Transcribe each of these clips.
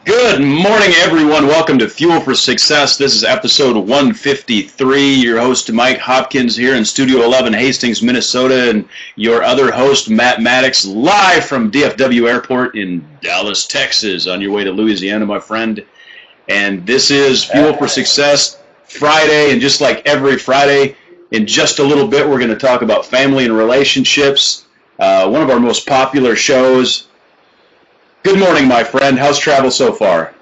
Good morning, everyone. Welcome to Fuel for Success. This is episode 153. Your host, Mike Hopkins, here in Studio 11, Hastings, Minnesota, and your other host, Matt Maddox, live from DFW Airport in Dallas, Texas, on your way to Louisiana, my friend. And this is Fuel for Success Friday, and just like every Friday, in just a little bit, we're going to talk about family and relationships, one of our most popular shows. Good morning, my friend. How's travel so far?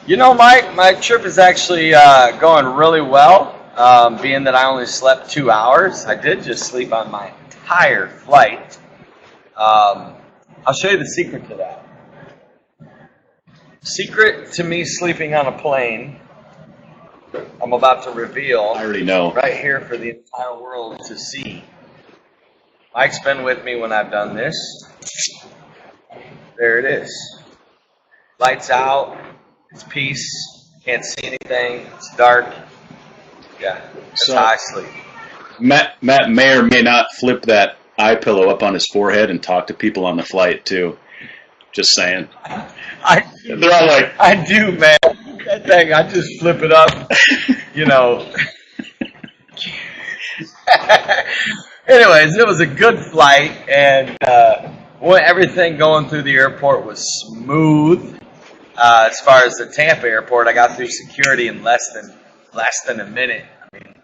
You know, Mike, my trip is actually going really well, being that I only slept 2 hours. I did just sleep on my entire flight. I'll show you the secret to that. Secret to me sleeping on a plane, I'm about to reveal. I already know. Right here for the entire world to see. Mike's been with me when I've done this. There it is. Lights out. It's peace. Can't see anything. It's dark. Yeah, that's how I sleep. Matt may or may not flip that eye pillow up on his forehead and talk to people on the flight too. Just saying. They're all like, I do, man. That thing, I just flip it up. You know. Anyways, it was a good flight, and everything going through the airport was smooth. As far as the Tampa airport, I got through security in less than a minute. I mean,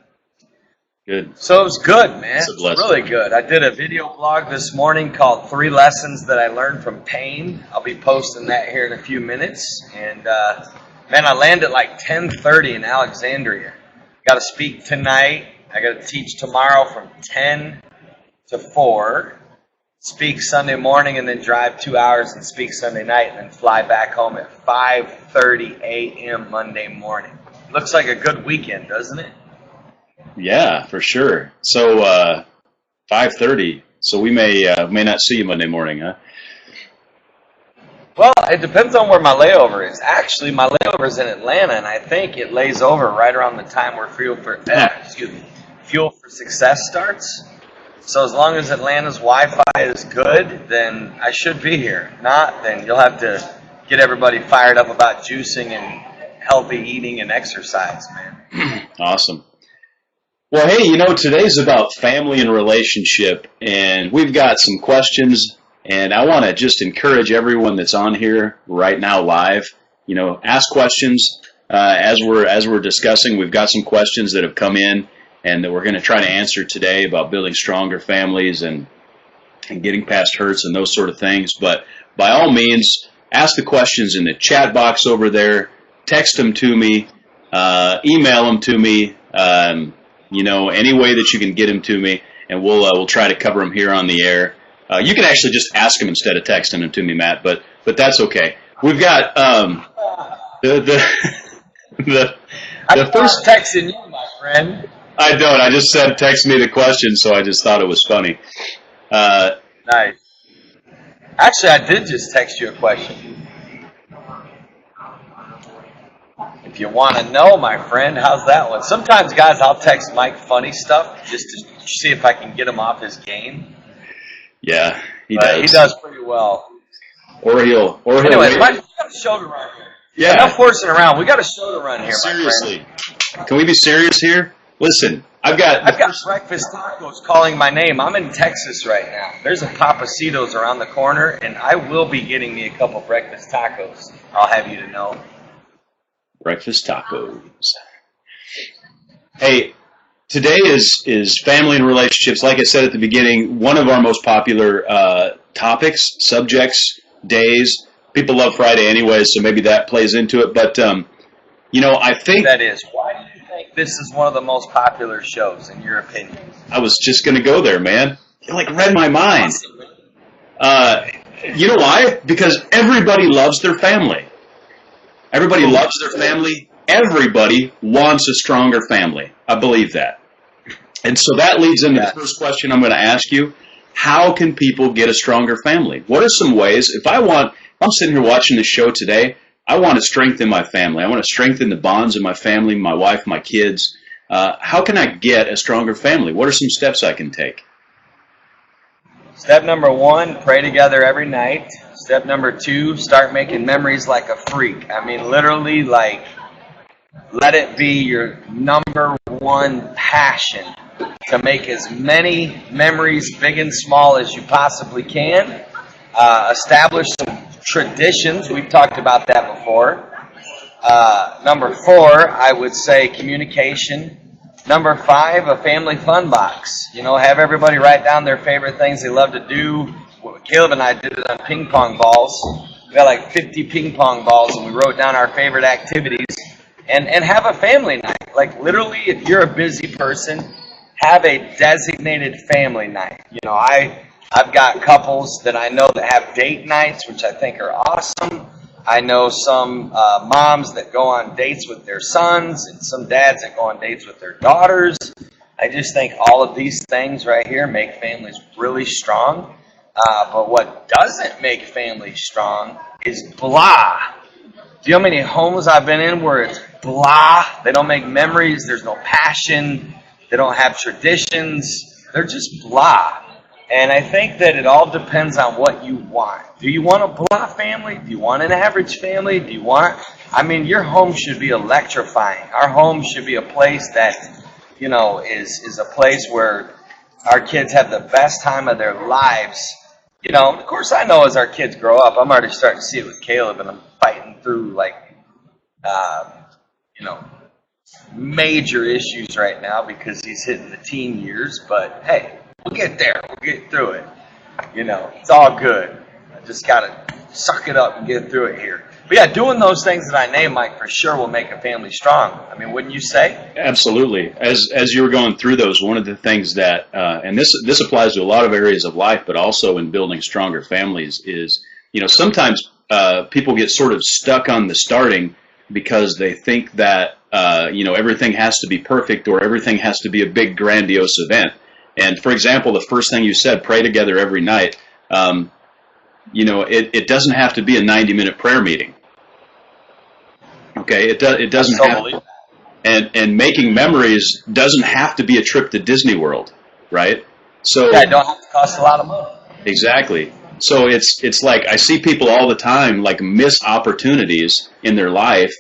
good. So it was good, man. It's really good. I did a video blog this morning called 3 Lessons That I Learned from Pain. I'll be posting that here in a few minutes. And man, I land at like 10:30 in Alexandria. Got to speak tonight. I got to teach tomorrow from 10 to 4. Speak Sunday morning and then drive 2 hours and speak Sunday night and then fly back home at 5:30 a.m. Monday morning. Looks like a good weekend, doesn't it? Yeah, for sure. So 5:30. So we may not see you Monday morning, huh? Well, it depends on where my layover is. Actually, my layover is in Atlanta, and I think it lays over right around the time where Fuel for Success starts. So as long as Atlanta's Wi-Fi is good, then I should be here. If not, then you'll have to get everybody fired up about juicing and healthy eating and exercise, man. Awesome. Well, hey, today's about family and relationship, and we've got some questions, and I want to just encourage everyone that's on here right now live, ask questions as we're discussing. We've got some questions that have come in and that we're going to try to answer today about building stronger families and getting past hurts and those sort of things. But by all means, ask the questions in the chat box over there. Text them to me. Email them to me. Any way that you can get them to me, and we'll try to cover them here on the air. You can actually just ask them instead of texting them to me, Matt. But that's okay. We've got the first texting you, my friend. I don't. I just said text me the question, so I just thought it was funny. Nice. Actually, I did just text you a question. If you want to know, my friend, how's that one? Sometimes, guys, I'll text Mike funny stuff just to see if I can get him off his game. Yeah, he does. He does pretty well. Anyway, we got a show to run here. Yeah. Enough horsing around. We got a show to run here, Seriously. my friend. Can we be serious here? Listen, I've got breakfast tacos calling my name. I'm in Texas right now. There's a Papacitos around the corner, and I will be getting me a couple breakfast tacos. I'll have you to know. Breakfast tacos. Hey, today is family and relationships. Like I said at the beginning, one of our most popular topics, subjects, days. People love Friday anyways, so maybe that plays into it. But, I think... That is. Why do you think this is one of the most popular shows, in your opinion? I was just going to go there, man. You, read my mind. You know why? Because everybody loves their family. Everybody loves their family. Everybody wants a stronger family. I believe that. And so that leads into the first question I'm going to ask you. How can people get a stronger family? What are some ways, if I'm sitting here watching this show today, I want to strengthen my family. I want to strengthen the bonds of my family, my wife, my kids. How can I get a stronger family? What are some steps I can take? Step number 1, pray together every night. Step number 2, start making memories like a freak. I mean, literally, like, let it be your number 1 passion to make as many memories, big and small, as you possibly can. Establish some traditions. We've talked about that before. Number 4, I would say communication. Number 5, a family fun box. You know, have everybody write down their favorite things they love to do. Caleb and I did it on ping pong balls. We got like 50 ping pong balls, and we wrote down our favorite activities. And have a family night. Like, literally, if you're a busy person, have a designated family night. You know, I've got couples that I know that have date nights, which I think are awesome. I know some moms that go on dates with their sons and some dads that go on dates with their daughters. I just think all of these things right here make families really strong. But what doesn't make families strong is blah. Do you know how many homes I've been in where it's blah? They don't make memories. There's no passion. They don't have traditions. They're just blah. And I think that it all depends on what you want. Do you want a blah family? Do you want an average family? Do you want... I mean, your home should be electrifying. Our home should be a place that, you know, is a place where our kids have the best time of their lives. You know, of course, I know as our kids grow up, I'm already starting to see it with Caleb, and I'm fighting through, like, you know, major issues right now because he's hitting the teen years. But, hey, we'll get there. We'll get through it. You know, it's all good. I just got to suck it up and get through it here. But, yeah, doing those things that I named, Mike, for sure will make a family strong. I mean, wouldn't you say? Absolutely. As you were going through those, one of the things that, and this applies to a lot of areas of life, but also in building stronger families is, you know, sometimes people get sort of stuck on the starting because they think that, you know, everything has to be perfect or everything has to be a big, grandiose event. And, for example, the first thing you said, pray together every night, you know, it doesn't have to be a 90-minute prayer meeting. Okay, it doesn't have to. And making memories doesn't have to be a trip to Disney World, right? So yeah, it don't have to cost a lot of money. Exactly. So it's like I see people all the time like miss opportunities in their life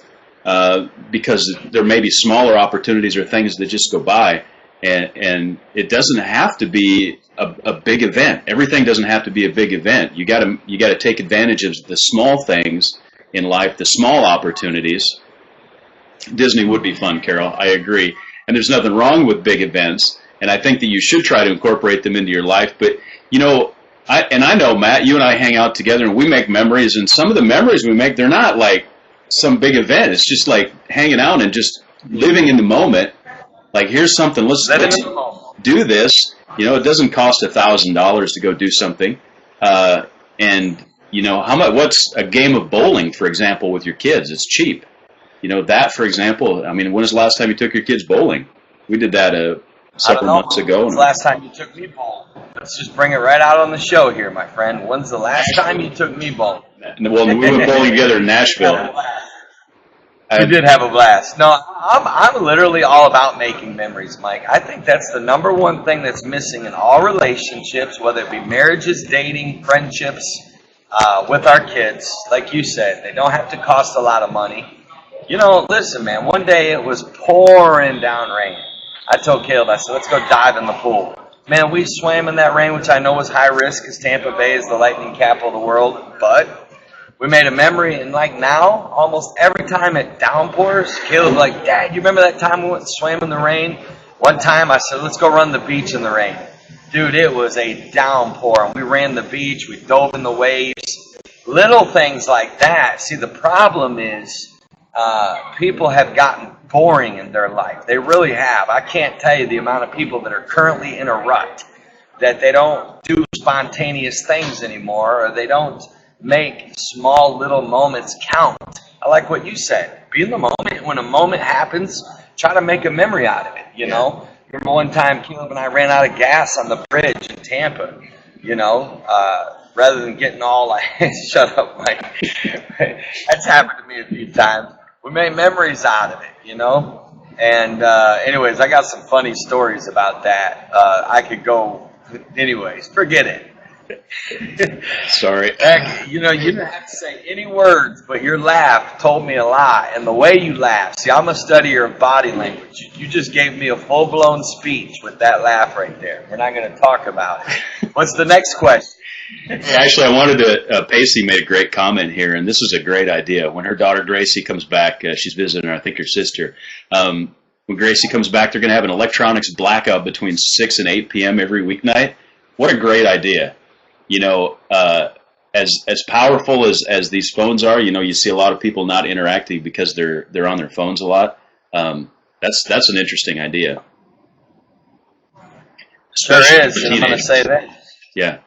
because there may be smaller opportunities or things that just go by, and it doesn't have to be a big event. Everything doesn't have to be a big event. You got to take advantage of the small things in life, the small opportunities. Disney would be fun, Carol. I agree. And there's nothing wrong with big events, and I think that you should try to incorporate them into your life. But, you know, I know, Matt, you and I hang out together, and we make memories, and some of the memories we make, they're not like some big event. It's just like hanging out and just living in the moment. Like, here's something, let's do this. You know, it doesn't cost $1,000 to go do something. And, you know, how much? What's a game of bowling, for example, with your kids? It's cheap. You know, that, for example, I mean, when was the last time you took your kids bowling? We did that several months ago. When's the last time you took me bowling? Let's just bring it right out on the show here, my friend. When's the last time you took me bowling? Well, we went bowling together in Nashville. You did have a blast. No, I'm literally all about making memories, Mike. I think that's the number one thing that's missing in all relationships, whether it be marriages, dating, friendships, with our kids. Like you said, they don't have to cost a lot of money. You know, listen, man, one day it was pouring down rain. I told Caleb, I said, let's go dive in the pool. Man, we swam in that rain, which I know was high risk because Tampa Bay is the lightning capital of the world. But we made a memory, and like now, almost every time it downpours, Caleb's like, Dad, you remember that time we went and swam in the rain? One time I said, let's go run the beach in the rain. Dude, it was a downpour. We ran the beach. We dove in the waves. Little things like that. See, the problem is people have gotten boring in their life. They really have. I can't tell you the amount of people that are currently in a rut, that they don't do spontaneous things anymore, or they don't make small little moments count. I like what you said. Be in the moment. When a moment happens, try to make a memory out of it, you know? Remember one time Caleb and I ran out of gas on the bridge in Tampa, you know, rather than getting all like, shut up, Mike. That's happened to me a few times. We made memories out of it, you know? And anyways, I got some funny stories about that. I could go, anyways, forget it. Sorry. Heck, you didn't have to say any words, but your laugh told me a lot. And the way you laugh, see, I'm a studier of body language. You just gave me a full-blown speech with that laugh right there. We're not going to talk about it. What's the next question? Actually, I wanted to, Pacey made a great comment here, and this is a great idea. When her daughter Gracie comes back, she's visiting, I think, her sister. When Gracie comes back, they're going to have an electronics blackout between 6 and 8 p.m. every weeknight. What a great idea. As powerful as these phones are, you see a lot of people not interacting because they're on their phones a lot. That's an interesting idea. Sure is, and I'm going to say that. Yeah.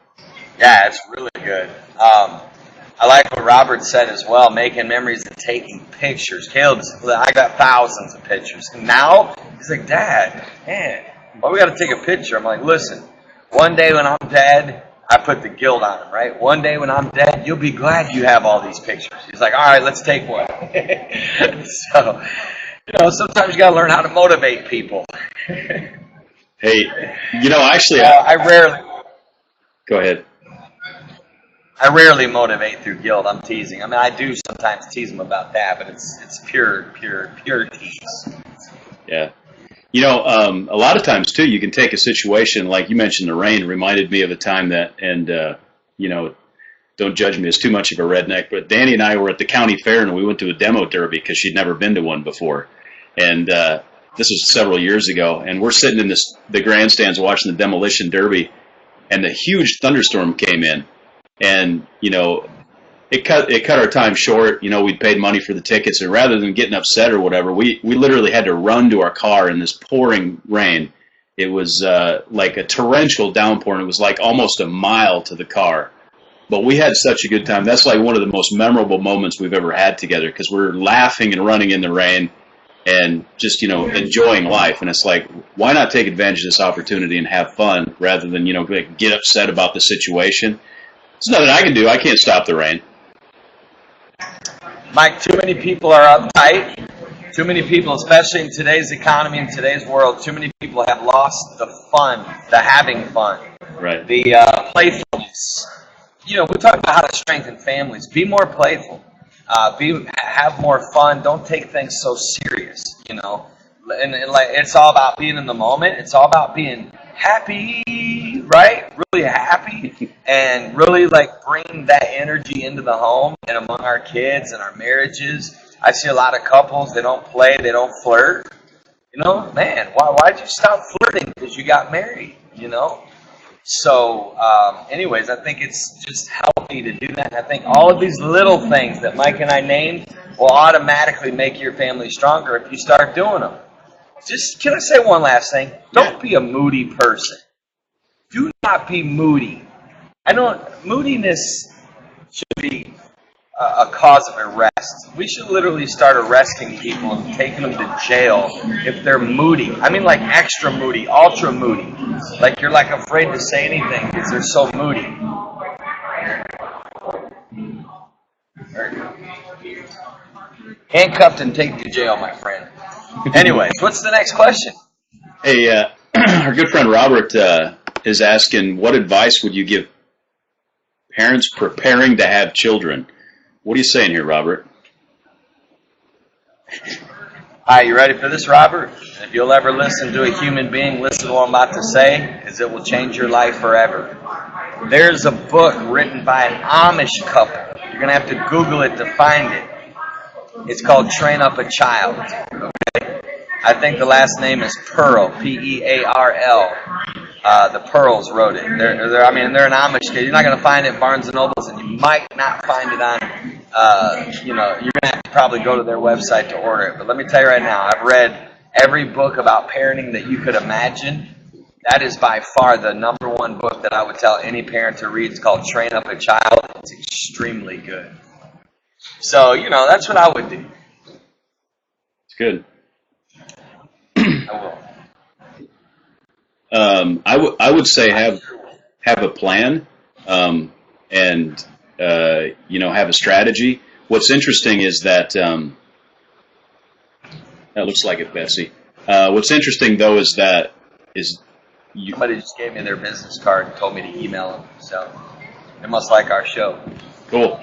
Yeah, it's really good. I like what Robert said as well, making memories and taking pictures. I got thousands of pictures. And now, he's like, Dad, man, why we got to take a picture? I'm like, listen, one day when I'm dead, I put the guilt on him, right? One day when I'm dead, you'll be glad you have all these pictures. He's like, all right, let's take one. So, sometimes you got to learn how to motivate people. Hey, actually, I rarely. Go ahead. I rarely motivate through guilt. I'm teasing. I mean, I do sometimes tease them about that, but it's pure tease. Yeah. A lot of times, too, you can take a situation, like you mentioned the rain, reminded me of a time that, and, don't judge me as too much of a redneck, but Danny and I were at the county fair, and we went to a demo derby because she'd never been to one before. And this was several years ago, and we're sitting in the grandstands watching the demolition derby, and a huge thunderstorm came in. And, it cut our time short. We'd paid money for the tickets, and rather than getting upset or whatever, we literally had to run to our car in this pouring rain. It was like a torrential downpour, and it was like almost a mile to the car. But we had such a good time. That's like one of the most memorable moments we've ever had together, because we're laughing and running in the rain and just, enjoying life. And it's like, why not take advantage of this opportunity and have fun rather than, get upset about the situation? There's nothing I can do. I can't stop the rain. Mike, too many people are uptight. Too many people, especially in today's economy, in today's world, too many people have lost the fun, the having fun, right? The playfulness. We talk about how to strengthen families. Be more playful. Have more fun. Don't take things so serious. And like it's all about being in the moment. It's all about being happy, right? Really happy, and really bring that energy into the home and among our kids and our marriages. I see a lot of couples, they don't play, they don't flirt. Man, why'd you stop flirting? Because you got married, So, anyways, I think it's just healthy to do that. I think all of these little things that Mike and I named will automatically make your family stronger if you start doing them. Can I say one last thing? Don't be a moody person. Do not be moody. Moodiness should be a cause of arrest. We should literally start arresting people and taking them to jail if they're moody. I mean, like extra moody, ultra moody. Like you're afraid to say anything because they're so moody. Handcuffed and taken to jail, my friend. Anyways, what's the next question? Hey, our good friend Robert is asking, what advice would you give parents preparing to have children? What are you saying here, Robert? All right, you ready for this, Robert? If you'll ever listen to a human being, listen to what I'm about to say, because it will change your life forever. There's a book written by an Amish couple. You're going to have to Google it to find it. It's called Train Up a Child. Okay? I think the last name is Pearl, P-E-A-R-L. The Pearls wrote it. They're an Amish kid. You're not going to find it in Barnes & Nobles, and you might not find it on, you're going to have to probably go to their website to order it. But let me tell you right now, I've read every book about parenting that you could imagine. That is by far the number one book that I would tell any parent to read. It's called Train Up a Child. It's extremely good. So, that's what I would do. It's good. I will. I would say have a plan, and have a strategy. What's interesting is that that looks like it, Bessie. What's interesting though is somebody just gave me their business card and told me to email them. So They must like our show. Cool.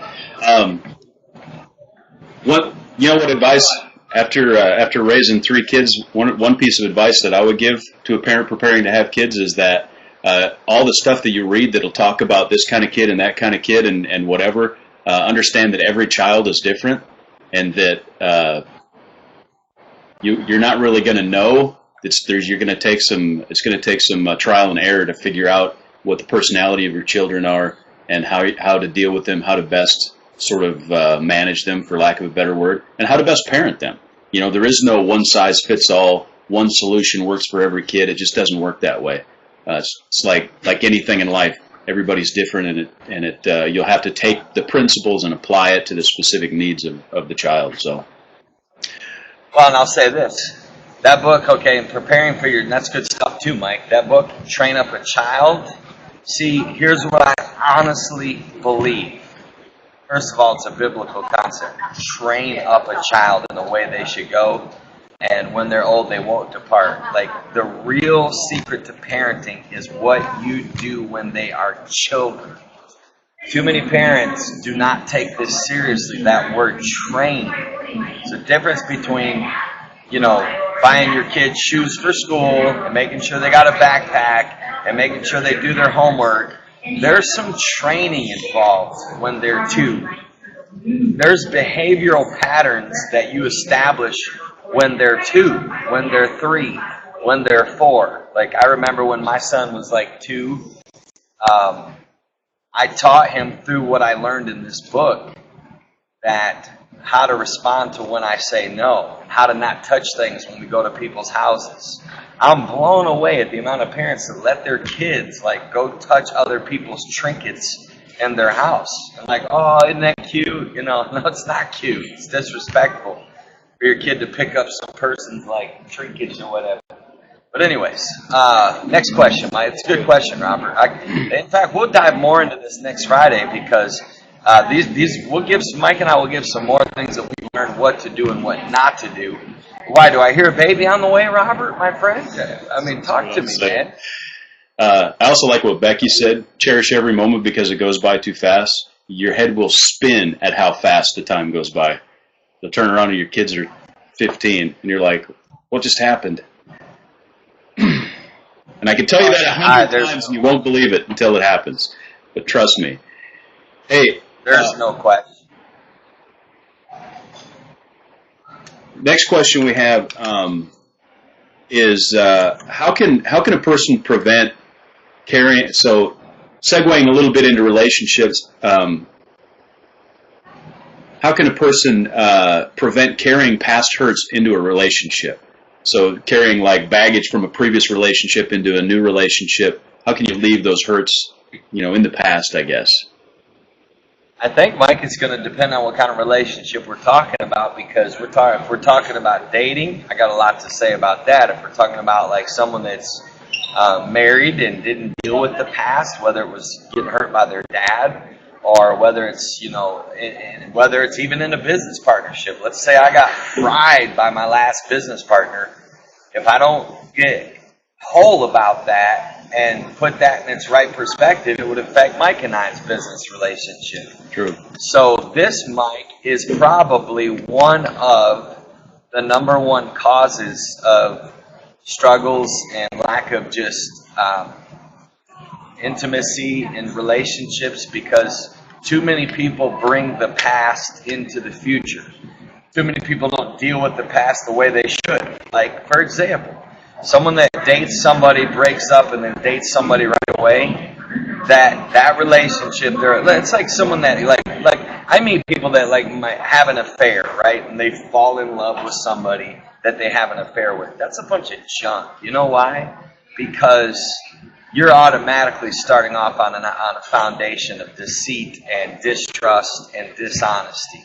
What advice after raising 3 kids? One piece of advice that I would give to a parent preparing to have kids is that all the stuff that you read that'll talk about this kind of kid and that kind of kid and whatever, understand that every child is different, and that you're not really going to know. It's going to take some trial and error to figure out what the personality of your children are and how to deal with them, how to best sort of manage them, for lack of a better word, and how to best parent them. There is no one size fits all. One solution works for every kid. It just doesn't work that way. It's like anything in life. Everybody's different, and you'll have to take the principles and apply it to the specific needs of the child. So, well, and I'll say this: that book, okay, and preparing for that's good stuff too, Mike. That book, Train Up a Child. See, here's what I honestly believe. First of all, it's a biblical concept. Train up a child in the way they should go, and when they're old, they won't depart. Like, the real secret to parenting is what you do when they are children. Too many parents do not take this seriously, that word train. It's a difference between, buying your kids shoes for school and making sure they got a backpack and making sure they do their homework. There's some training involved when they're 2. There's behavioral patterns that you establish when they're 2, when they're 3, when they're 4. Like, I remember when my son was like 2, I taught him through what I learned in this book that how to respond to when I say no, how to not touch things when we go to people's houses. I'm blown away at the amount of parents that let their kids go touch other people's trinkets in their house. And oh, isn't that cute? No, it's not cute. It's disrespectful for your kid to pick up some person's trinkets or whatever. But anyways, next question, Mike. It's a good question, Robert. In fact, we'll dive more into this next Friday because Mike and I will give some more things that we learned what to do and what not to do. Why, do I hear a baby on the way, Robert, my friend? I mean, talk to me, man. I also like what Becky said. Cherish every moment because it goes by too fast. Your head will spin at how fast the time goes by. You'll turn around and your kids are 15, and you're like, what just happened? And I can tell you that 100 times, and you won't believe it until it happens. But trust me. Hey. There's no question. Next question we have is how can a person prevent carrying? So, segueing a little bit into relationships, how can a person prevent carrying past hurts into a relationship? So, carrying baggage from a previous relationship into a new relationship. How can you leave those hurts, in the past? I guess. I think, Mike, it's going to depend on what kind of relationship we're talking about, because if we're talking about dating, I got a lot to say about that. If we're talking about someone that's married and didn't deal with the past, whether it was getting hurt by their dad, or whether it's whether it's even in a business partnership. Let's say I got fried by my last business partner. If I don't get whole about that and put that in its right perspective, it would affect Mike and I's business relationship. True. So this, Mike, is probably one of the number one causes of struggles and lack of just intimacy in relationships, because too many people bring the past into the future. Too many people don't deal with the past the way they should. Like, for example, someone that dates somebody, breaks up, and then dates somebody right away, that relationship, it's like someone that, like I meet people that might have an affair, right? And they fall in love with somebody that they have an affair with. That's a bunch of junk. You know why? Because you're automatically starting off on a foundation of deceit and distrust and dishonesty.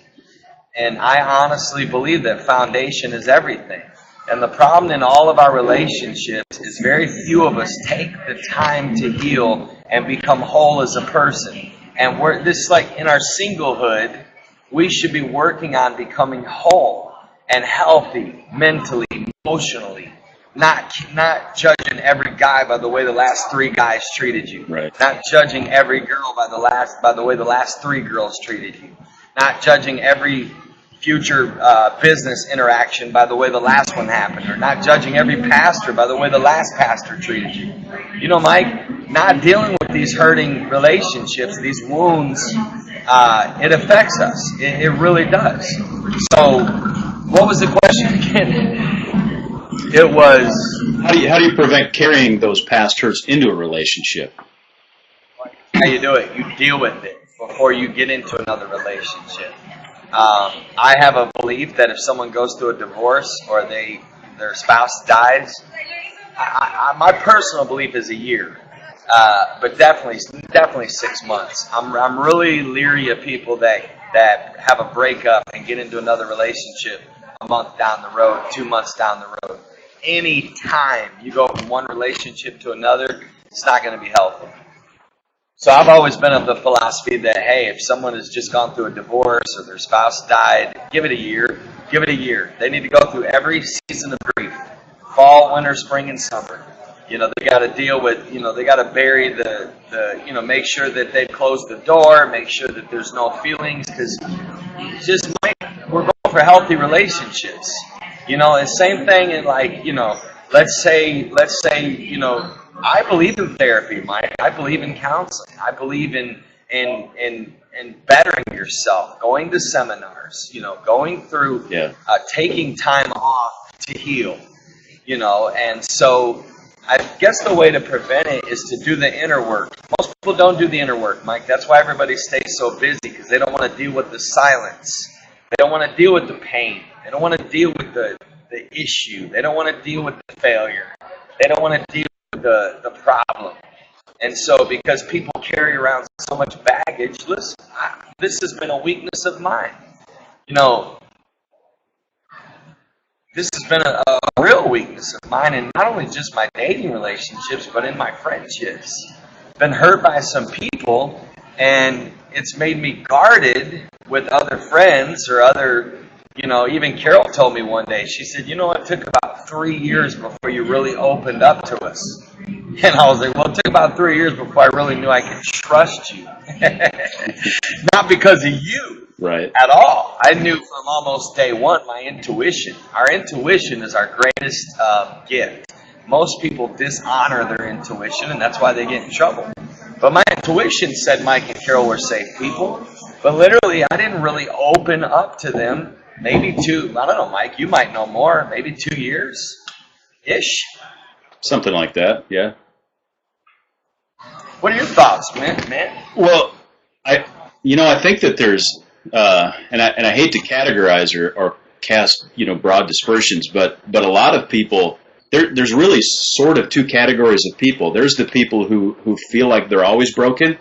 And I honestly believe that foundation is everything. And the problem in all of our relationships is very few of us take the time to heal and become whole as a person. And we're this in our singlehood, we should be working on becoming whole and healthy mentally, emotionally, Not judging every guy by the way the last three guys treated you. Right. Not judging every girl by the way the last three girls treated you. Not judging every future business interaction by the way the last one happened, or not judging every pastor by the way the last pastor treated you. You know, Mike, not dealing with these hurting relationships, these wounds, it affects us. It really does. So, what was the question again? It was, how do you prevent carrying those past hurts into a relationship? how you do it. You deal with it before you get into another relationship. I have a belief that if someone goes through a divorce or their spouse dies, my personal belief is a year, but definitely 6 months. I'm really leery of people that have a breakup and get into another relationship a month down the road, 2 months down the road. Any time you go from one relationship to another, it's not going to be healthy. So I've always been of the philosophy that, hey, if someone has just gone through a divorce or their spouse died, give it a year. Give it a year. They need to go through every season of grief. Fall, winter, spring, and summer. You know, they got to deal with, they got to bury make sure that they've closed the door, make sure that there's no feelings, because we're going for healthy relationships. And same thing in let's say, I believe in therapy, Mike. I believe in counseling. I believe in bettering yourself, going to seminars, going through, taking time off to heal, and so I guess the way to prevent it is to do the inner work. Most people don't do the inner work, Mike. That's why everybody stays so busy, because they don't want to deal with the silence. They don't want to deal with the pain. They don't want to deal with the issue. They don't want to deal with the failure. They don't want to deal with the problem. And so because people carry around so much baggage, listen, this has been a weakness of mine. This has been a real weakness of mine, and not only just my dating relationships, but in my friendships. Been hurt by some people, and it's made me guarded with other friends or other, even Carol told me one day, she said, it took about 3 years before you really opened up to us. And I was like, well, it took about 3 years before I really knew I could trust you. Not because of you at all. I knew from almost day one my intuition. Our intuition is our greatest gift. Most people dishonor their intuition, and that's why they get in trouble. But my intuition said Mike and Carol were safe people. But literally, I didn't really open up to them. Maybe I don't know, Mike, you might know more, maybe 2 years-ish. Something like that, yeah. What are your thoughts, man? Well, I think that there's, and I hate to categorize or cast, broad dispersions, but a lot of people, there's really sort of two categories of people. There's the people who feel like they're always broken,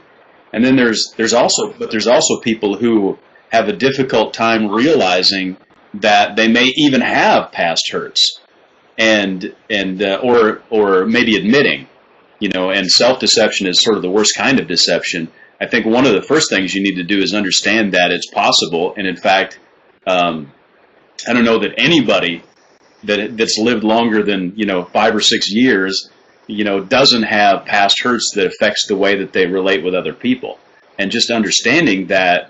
and then there's also people who have a difficult time realizing that they may even have past hurts, and or maybe admitting, and self-deception is sort of the worst kind of deception. I think one of the first things you need to do is understand that it's possible, and in fact, I don't know that anybody that's lived longer than 5 or 6 years, doesn't have past hurts that affects the way that they relate with other people, and just understanding that.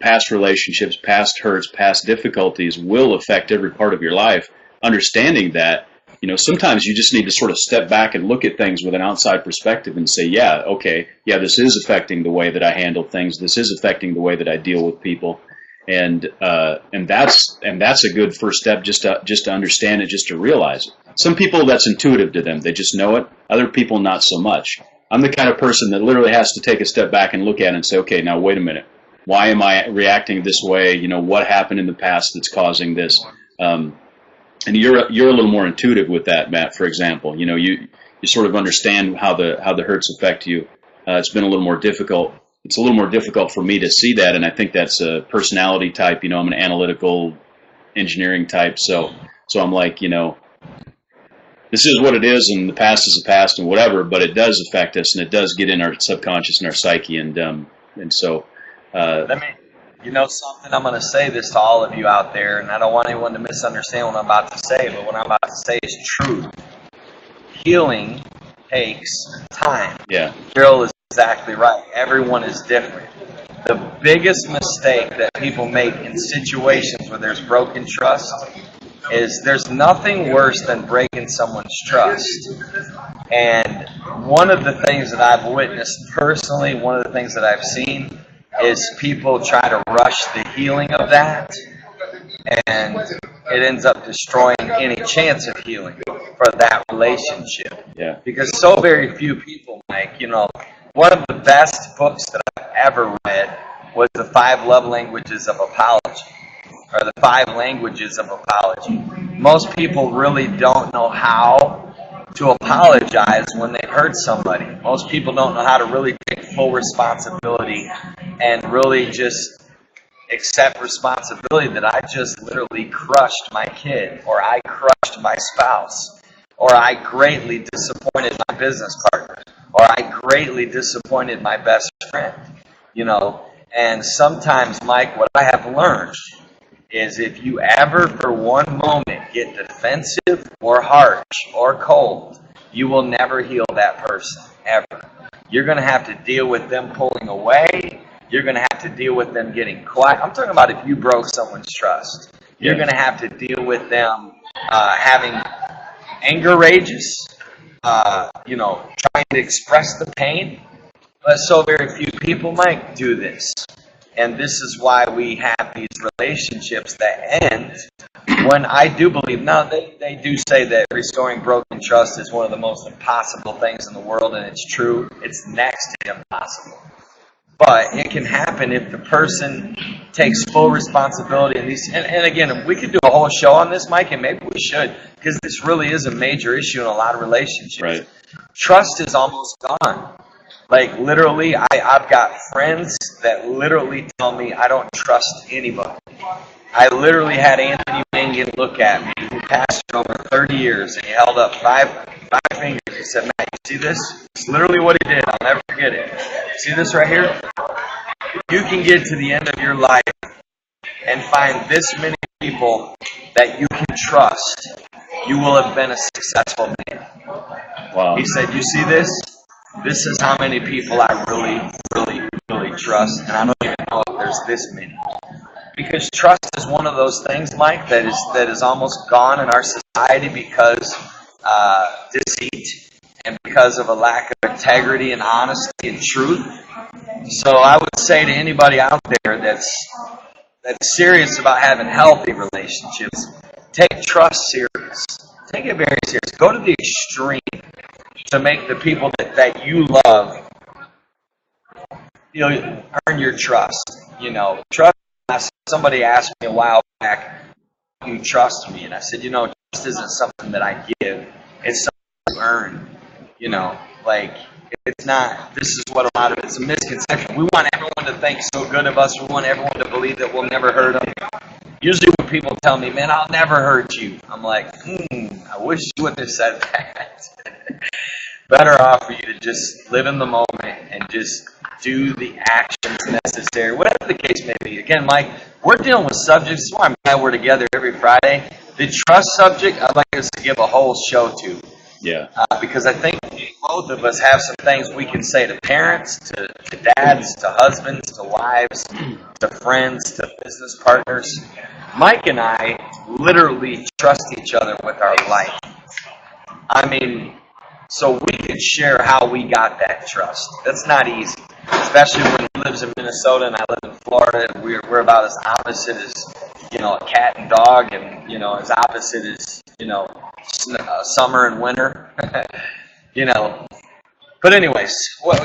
Past relationships, past hurts, past difficulties will affect every part of your life. Understanding that, sometimes you just need to sort of step back and look at things with an outside perspective and say, this is affecting the way that I handle things. This is affecting the way that I deal with people. And that's a good first step, just to understand it, just to realize it. Some people, that's intuitive to them. They just know it. Other people, not so much. I'm the kind of person that literally has to take a step back and look at it and say, okay, now wait a minute. Why am I reacting this way? What happened in the past that's causing this? And you're a little more intuitive with that, Matt. For example, you sort of understand how the hurts affect you. It's been a little more difficult. It's a little more difficult for me to see that, and I think that's a personality type. I'm an analytical engineering type, so I'm like, this is what it is, and the past is the past, and whatever. But it does affect us, and it does get in our subconscious and our psyche, and so. Let You know something? I'm going to say this to all of you out there, and I don't want anyone to misunderstand what I'm about to say, but what I'm about to say is truth. Healing takes time. Yeah. Bill is exactly right. Everyone is different. The biggest mistake that people make in situations where there's broken trust is there's nothing worse than breaking someone's trust. And one of the things that I've witnessed personally, one of the things that I've seen, is people try to rush the healing of that, and it ends up destroying any chance of healing for that relationship. Yeah. Because so very few people, Mike, one of the best books that I've ever read was The 5 Love Languages of Apology, or The 5 Languages of Apology. Most people really don't know how to apologize when they've hurt somebody. Most people don't know how to really take full responsibility and really just accept responsibility that I just literally crushed my kid, or I crushed my spouse, or I greatly disappointed my business partner, or I greatly disappointed my best friend. And sometimes, Mike, what I have learned is if you ever for one moment get defensive or harsh or cold, you will never heal that person, ever. You're going to have to deal with them pulling away. You're going to have to deal with them getting quiet. I'm talking about if you broke someone's trust. You're going to have to deal with them having anger rages, trying to express the pain. But so very few people, Mike, do this. And this is why we have these relationships that end when I do believe, now they do say that restoring broken trust is one of the most impossible things in the world, and it's true. It's next to impossible. But it can happen if the person takes full responsibility. And again, we could do a whole show on this, Mike, and maybe we should, because this really is a major issue in a lot of relationships. Right. Trust is almost gone. Like, literally, I've got friends that literally tell me I don't trust anybody. I literally had Anthony Mangan look at me, who pastored over 30 years, and he held up five fingers. He said, Matt, you see this? It's literally what he did. I'll never forget it. See this right here? You can get to the end of your life and find this many people that you can trust. You will have been a successful man. Wow. He said, you see this? This is how many people I really, really, really trust, and I don't even know if there's this many. Because trust is one of those things, Mike, that is almost gone in our society because deceit and because of a lack of integrity and honesty and truth. So I would say to anybody out there that's serious about having healthy relationships, take trust serious. Take it very serious. Go to the extreme to make the people that you love, earn your trust. Trust. Somebody asked me a while back, "Do you trust me?" And I said, trust isn't something that I give; it's something you earn. It's not. This is what a lot of it's a misconception. We want everyone to think so good of us. We want everyone to believe that we'll never hurt them. Usually, when people tell me, "Man, I'll never hurt you," I'm like, I wish you wouldn't have said that. Better off for you to just live in the moment and just do the actions necessary, whatever the case may be. Again, Mike, we're dealing with subjects. That's why I'm glad we're together every Friday. The trust subject, I'd like us to give a whole show to. Yeah. Because I think both of us have some things we can say to parents, to dads, to husbands, to wives, to friends, to business partners. Mike and I literally trust each other with our life. I mean, so we could share how we got that trust. That's not easy, especially when he lives in Minnesota and I live in Florida. We're about as opposite as a cat and dog, and as opposite as summer and winter. But anyways,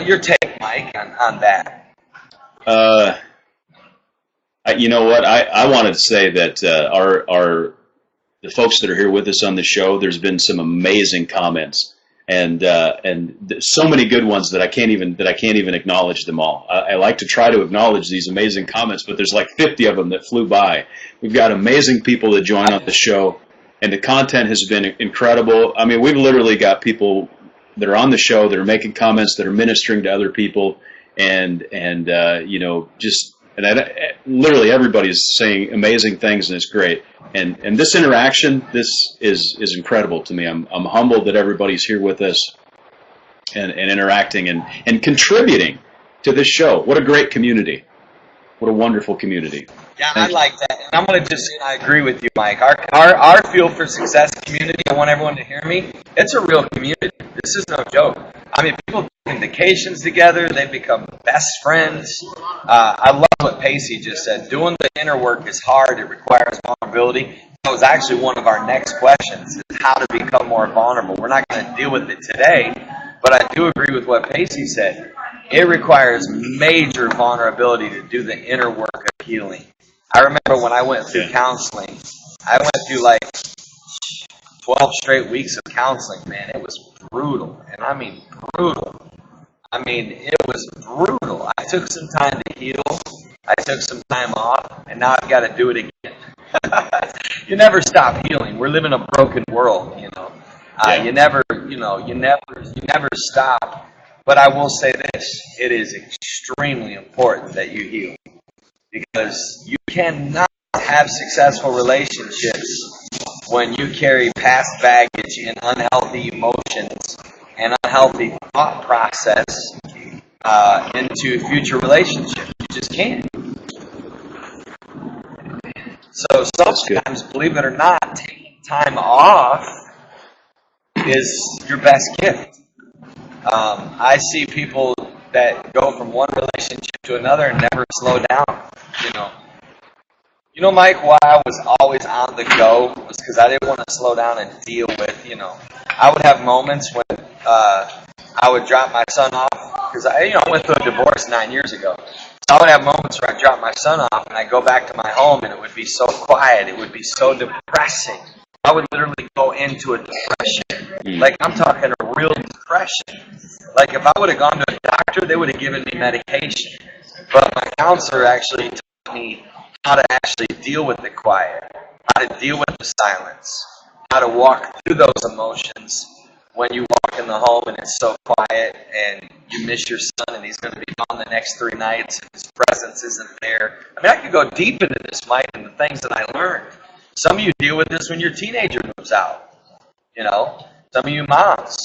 your take, Mike, on that? You know what? I wanted to say that the folks that are here with us on the show, there's been some amazing comments. And so many good ones that I can't even acknowledge them all. I like to try to acknowledge these amazing comments, but there's like 50 of them that flew by. We've got amazing people that join on the show, and the content has been incredible. I mean, we've literally got people that are on the show that are making comments, that are ministering to other people, and just literally everybody's saying amazing things, and it's great. And this interaction, this is incredible to me. I'm humbled that everybody's here with us and interacting and contributing to this show. What a great community. What a wonderful community. Yeah, I like that. And I'm going to just say I agree with you, Mike. Our Fuel for Success community, I want everyone to hear me, it's a real community. This is no joke. I mean, people take vacations together. They become best friends. I love what Pacey just said. Doing the inner work is hard. It requires vulnerability. That was actually one of our next questions, is how to become more vulnerable. We're not going to deal with it today, but I do agree with what Pacey said. It requires major vulnerability to do the inner work of healing. I remember when I went through counseling, I went through like 12 straight weeks of counseling, man. It was brutal. And I mean brutal. I mean, it was brutal. I took some time to heal. I took some time off, and now I've got to do it again. You never stop healing. We're living in a broken world, you know. You never stop. But I will say this, it is extremely important that you heal, because you cannot have successful relationships when you carry past baggage and unhealthy emotions and unhealthy thought process into future relationships. You just can't. So sometimes, believe it or not, taking time off is your best gift. I see people that go from one relationship to another and never slow down. You know, Mike, why I was always on the go was because I didn't want to slow down and deal with, I would have moments when I would drop my son off, because I went through a divorce 9 years ago. So I would have moments where I drop my son off and I go back to my home and it would be so quiet, it would be so depressing. I would literally go into a depression. Like, I'm talking a real depression. Like, if I would have gone to a doctor, they would have given me medication. But my counselor actually taught me how to actually deal with the quiet, how to deal with the silence, how to walk through those emotions when you walk in the home and it's so quiet and you miss your son and he's going to be gone the next 3 nights and his presence isn't there. I mean, I could go deep into this, Mike, and the things that I learned. Some of you deal with this when your teenager moves out, some of you moms.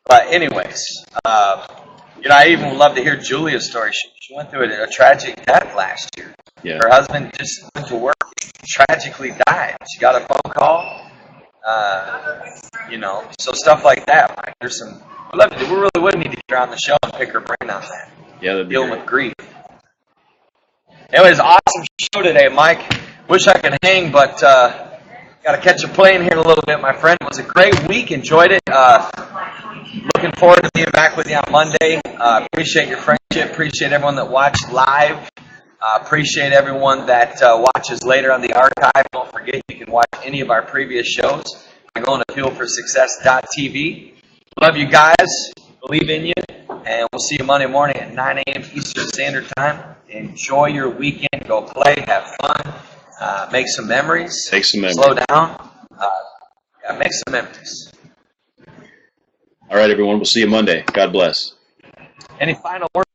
But anyways, I even would love to hear Julia's story. She went through a tragic death last year. Yeah. Her husband just went to work, tragically died. She got a phone call, so stuff like that. Like, we really would need to get her on the show and pick her brain on that. Yeah, dealing with grief. Anyways, awesome show today, Mike. Wish I could hang, but got to catch a plane here in a little bit, my friend. It was a great week. Enjoyed it. Looking forward to being back with you on Monday. Appreciate your friendship. Appreciate everyone that watched live. Appreciate everyone that watches later on the archive. Don't forget, you can watch any of our previous shows by going to fuelforsuccess.tv. Love you guys. Believe in you. And we'll see you Monday morning at 9 a.m. Eastern Standard Time. Enjoy your weekend. Go play. Have fun. Make some memories. Take some memories. Slow down. Make some memories. All right, everyone. We'll see you Monday. God bless. Any final words?